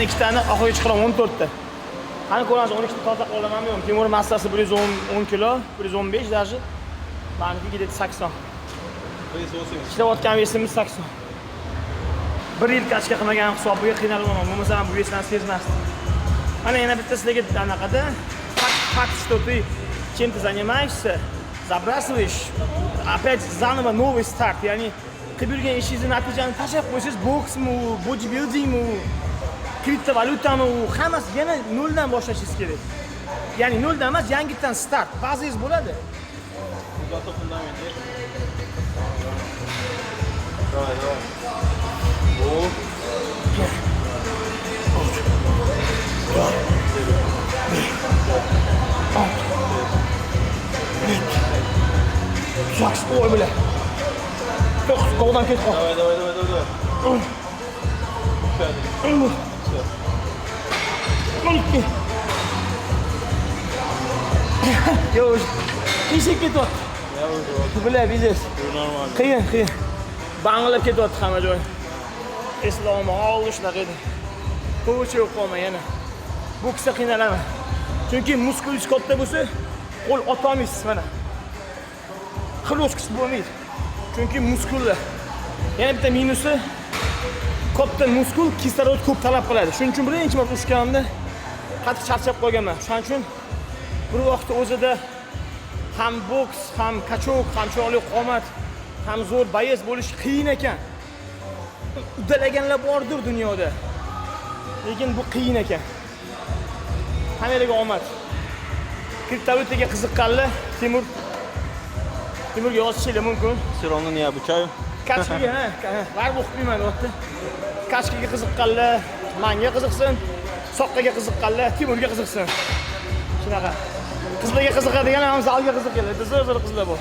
yana ikkitani oxiriga chiqaram 14 ta. Qani ko'ramiz 12 ta toza olamanmi yo'qmi? Temur massasi 110 kilo, 115 даже. Meniki где-то 80. Ishlayotgan vesimimiz 80. 1 yil kachka qilmagan hisobiga qiynalmayman. Bo'lmasa ham bu vesdan sezmasdim. Mana yana bitta sizlarga anaqada факт, что ты чем-то занимаешься, забрасываешь, опять заново новый старт. Ya'ni qilib yurgan ishingizni natijani tashlab qo'ysiz, boksmi, bodybuildingmi, kriptovalyutami, hammasi yana noldan boshlashingiz kerak. Ya'ni noldan emas, yangidan start. Bazingiz bo'ladi. Давай. Yaxshi qo'y bilan. To'q, qo'ldan ketib qol. Давай. Yo, eshik ketyapti. Bular biznes. Qiyin. Bang'ilab ketyapti hamma joy. Islomni olishlar edi. Qo'ychi yo'q qolma yana. Boksda qiynalaman. Chunki muskulingiz katta bo'lsa, qo'l otolmaysiz mana. Xilosqis bo'lmaydi. Chunki muskullar. Yana bitta minusi katta muskul kislorod ko'p talab qiladi. Shuning uchun birinchi marta ushganimda qattiq charchab qolganman. Shuning uchun bir vaqtda o'zida ham boks, ham kachok, ham chiroyli qomat, ham zo'r bayez bo'lish qiyin ekan. Uddalaganlar bordir dunyoda. Lekin bu qiyin ekan. Hammaga omad. Kriptovalyutaga qiziqqanlar Timurga yozishingiz mumkin. Все равно не обучаю. Kachkiga, baribir o'qiyman o'tdi. Kachkiga qiziqqanlar, menga qiziqsin, soqqaga qiziqqanlar, Timurga qiziqsin. Shunaqa. Qizlarga qiziqadigan ham zalga qiziqadilar. Zo'r qizlar bor.